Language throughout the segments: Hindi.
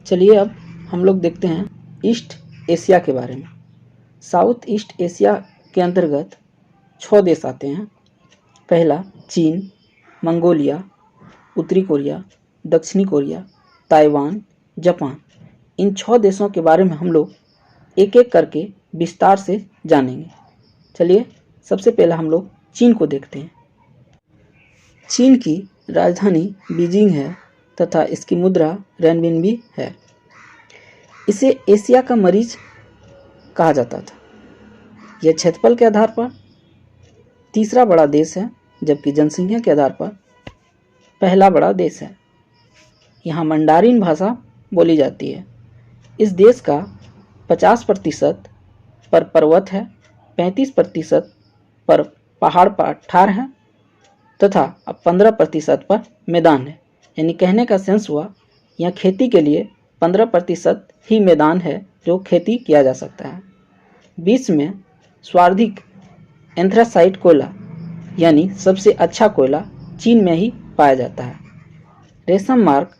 चलिए अब हम लोग देखते हैं ईस्ट एशिया के बारे में। साउथ ईस्ट एशिया के अंतर्गत 6 देश आते हैं। पहला चीन, मंगोलिया, उत्तरी कोरिया, दक्षिणी कोरिया, ताइवान, जापान। इन 6 देशों के बारे में हम लोग एक एक करके विस्तार से जानेंगे। चलिए सबसे पहला हम लोग चीन को देखते हैं। चीन की राजधानी बीजिंग है तथा इसकी मुद्रा रेनबिनबी है। इसे एशिया का मरीज कहा जाता था। यह क्षेत्रफल के आधार पर तीसरा बड़ा देश है, जबकि जनसंख्या के आधार पर पहला बड़ा देश है। यहाँ मंडारिन भाषा बोली जाती है। इस देश का 50% पर पर्वत है, 35% पर पहाड़ पठार है तथा 15% पर मैदान है। यानी कहने का सेंस हुआ यहाँ खेती के लिए 15% ही मैदान है जो खेती किया जा सकता है। विश्व में सर्वाधिक एंथ्रासाइट कोयला यानी सबसे अच्छा कोयला चीन में ही पाया जाता है। रेशम मार्ग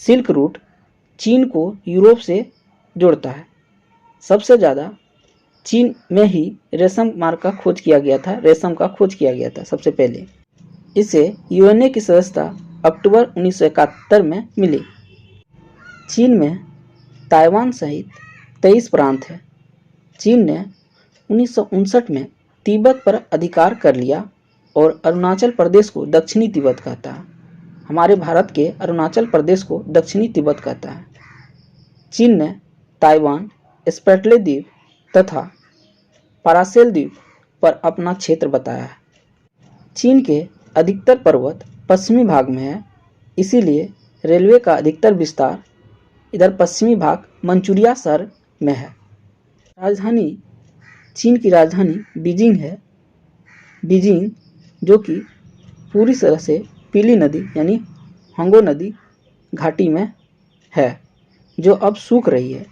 सिल्क रूट चीन को यूरोप से जोड़ता है। सबसे ज़्यादा चीन में ही रेशम मार्ग का खोज किया गया था, रेशम का खोज किया गया था सबसे पहले। इसे यूएनए की सदस्यता अक्टूबर 1971 में मिली। चीन में ताइवान सहित 23 प्रांत हैं। चीन ने 1959 में तिब्बत पर अधिकार कर लिया और अरुणाचल प्रदेश को दक्षिणी तिब्बत कहता है। हमारे भारत के अरुणाचल प्रदेश को दक्षिणी तिब्बत कहता है। चीन ने ताइवान, स्प्रेटले द्वीप तथा पारासेल द्वीप पर अपना क्षेत्र बताया है। चीन के अधिकतर पर्वत पश्चिमी भाग में है, इसीलिए रेलवे का अधिकतर विस्तार इधर पश्चिमी भाग मंचूरिया शहर में है। राजधानी चीन की राजधानी बीजिंग है। बीजिंग जो कि पूरी तरह से पीली नदी यानी होंगो नदी घाटी में है, जो अब सूख रही है।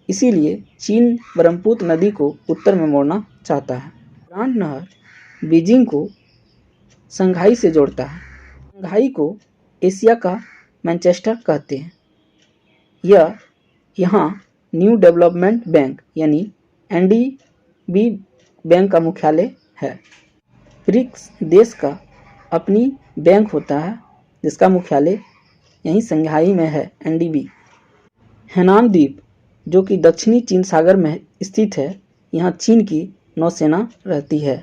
इसीलिए चीन ब्रह्मपुत्र नदी को उत्तर में मोड़ना चाहता है। ग्रांड नहर बीजिंग को शंघाई से जोड़ता है। शंघाई को एशिया का मैनचेस्टर कहते हैं। यह यहाँ न्यू डेवलपमेंट बैंक यानी एनडीबी बैंक का मुख्यालय है। ब्रिक्स देश का अपनी बैंक होता है जिसका मुख्यालय यहीं शंघाई में है, एनडीबी। हेनान द्वीप जो कि दक्षिणी चीन सागर में स्थित है, यहाँ चीन की नौसेना रहती है।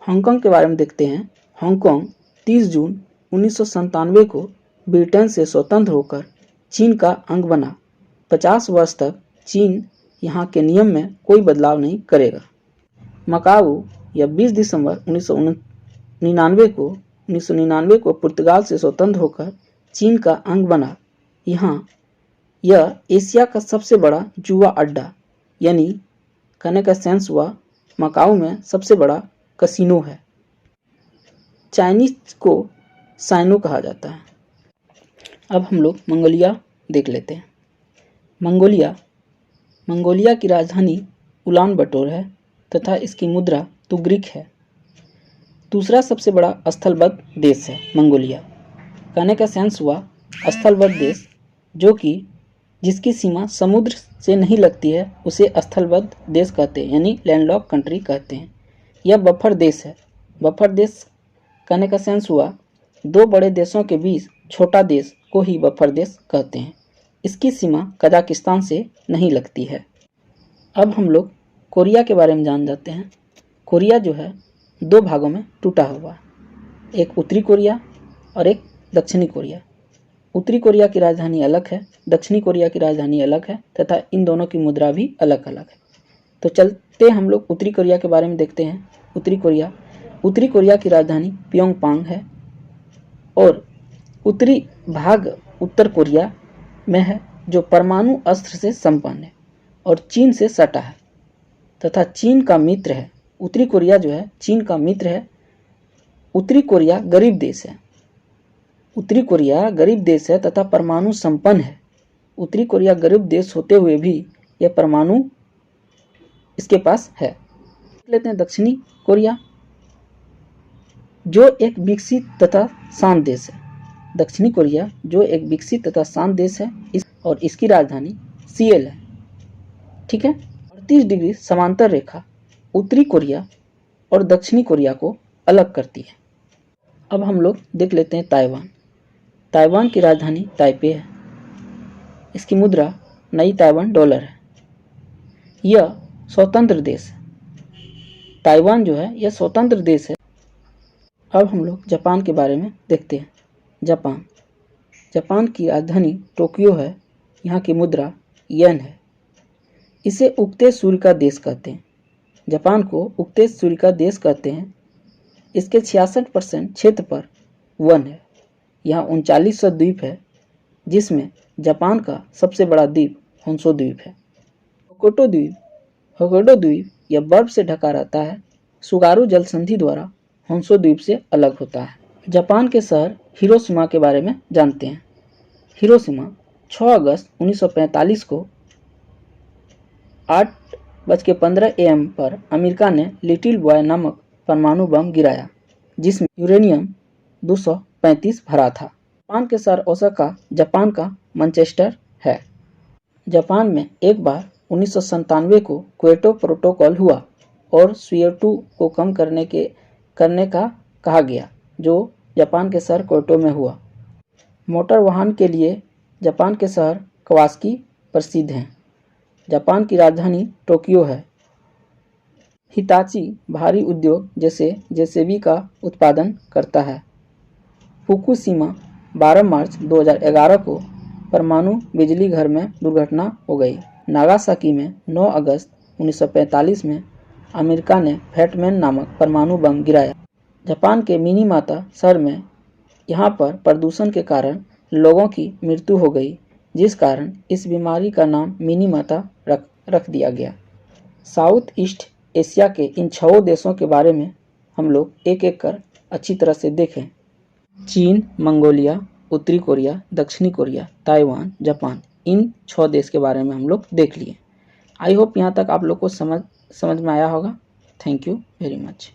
हांगकांग के बारे में देखते हैं। हांगकांग 30 जून 1997 को ब्रिटेन से स्वतंत्र होकर चीन का अंग बना। 50 वर्ष तक चीन यहाँ के नियम में कोई बदलाव नहीं करेगा। मकाऊ यह 20 दिसंबर 1999 को पुर्तगाल से स्वतंत्र होकर चीन का अंग बना। यह एशिया का सबसे बड़ा जुआ अड्डा यानी कहने का सेंस हुआ मकाऊ में सबसे बड़ा कसिनो है। चाइनीज को साइनो कहा जाता है। अब हम लोग मंगोलिया देख लेते हैं। मंगोलिया की राजधानी उलान बटोर है तथा इसकी मुद्रा तुग्रिक है। दूसरा सबसे बड़ा स्थलबद्ध देश है मंगोलिया। कहने का सेंस हुआ स्थलबद्ध देश जो कि जिसकी सीमा समुद्र से नहीं लगती है उसे स्थलबद्ध देश कहते हैं, यानी लैंडलॉक कंट्री कहते हैं। यह बफर देश है। बफर देश कहने का सेंस हुआ दो बड़े देशों के बीच छोटा देश को ही बफर देश कहते हैं। इसकी सीमा कजाकिस्तान से नहीं लगती है। अब हम लोग कोरिया के बारे में जान जाते हैं। कोरिया जो है 2 भागों में टूटा हुआ है, एक उत्तरी कोरिया और एक दक्षिणी कोरिया। उत्तरी कोरिया की राजधानी अलग है, दक्षिणी कोरिया की राजधानी अलग है तथा इन दोनों की मुद्रा भी अलग अलग है। तो चलते हम लोग उत्तरी कोरिया के बारे में देखते हैं। उत्तरी कोरिया की राजधानी प्योंगयांग है और उत्तरी भाग उत्तर कोरिया में है जो परमाणु अस्त्र से संपन्न है और चीन से सटा है तथा चीन का मित्र है। उत्तरी कोरिया जो है चीन का मित्र है। उत्तरी कोरिया गरीब देश है। उत्तरी कोरिया गरीब देश है तथा परमाणु संपन्न है। उत्तरी कोरिया गरीब देश होते हुए भी यह परमाणु इसके पास है। लेते हैं दक्षिणी कोरिया जो एक विकसित तथा शांत देश है। दक्षिणी कोरिया जो एक विकसित तथा शांत देश है। और इसकी राजधानी सिएल है। ठीक है। 38 डिग्री समांतर रेखा उत्तरी कोरिया और दक्षिणी कोरिया को अलग करती है। अब हम लोग देख लेते हैं ताइवान। ताइवान की राजधानी ताइपे है। इसकी मुद्रा नई ताइवान डॉलर है। यह स्वतंत्र देश है। ताइवान जो है यह स्वतंत्र देश है। अब हम लोग जापान के बारे में देखते हैं। जापान की राजधानी टोक्यो है। यहाँ की मुद्रा येन है। इसे उगते सूर्य का देश कहते हैं। जापान को उगते सूर्य का देश कहते हैं। इसके 66% क्षेत्र पर वन है। यहाँ 3900 द्वीप है, जिसमें जापान का सबसे बड़ा द्वीप होन्शु द्वीप है। होक्काइडो द्वीप यह बर्फ से ढका रहता है। सुगारू जल संधि द्वारा होन्शु द्वीप से अलग होता है। जापान के शहर हिरोशिमा के बारे में जानते हैं। हिरोशिमा 6 अगस्त 1945 को 8:15 AM पर अमेरिका ने लिटिल बॉय नामक परमाणु बम गिराया, जिसमें यूरेनियम 235 भरा था। जापान के शहर ओसाका जापान का मैनचेस्टर है। जापान में एक बार 1997 को क्योटो प्रोटोकॉल हुआ और CO2 को कम करने का कहा गया, जो जापान के शहर क्योटो में हुआ। मोटर वाहन के लिए जापान के शहर कवासाकी प्रसिद्ध हैं। जापान की राजधानी टोक्यो है। हिताची भारी उद्योग जैसे जेसीबी का उत्पादन करता है। फुकुशिमा 12 मार्च 2011 को परमाणु बिजली घर में दुर्घटना हो गई। नागासाकी में 9 अगस्त 1945 में अमेरिका ने फैटमैन नामक परमाणु बम गिराया। जापान के मिनीमाता शहर में यहाँ पर प्रदूषण के कारण लोगों की मृत्यु हो गई, जिस कारण इस बीमारी का नाम मिनीमाता रख दिया गया। साउथ ईस्ट एशिया के इन 6 देशों के बारे में हम लोग एक एक कर अच्छी तरह से देखें। चीन, मंगोलिया, उत्तरी कोरिया, दक्षिणी कोरिया, ताइवान, जापान, इन 6 देश के बारे में हम लोग देख लिए। आई होप यहाँ तक आप लोग को समझ में आया होगा। Thank you very much.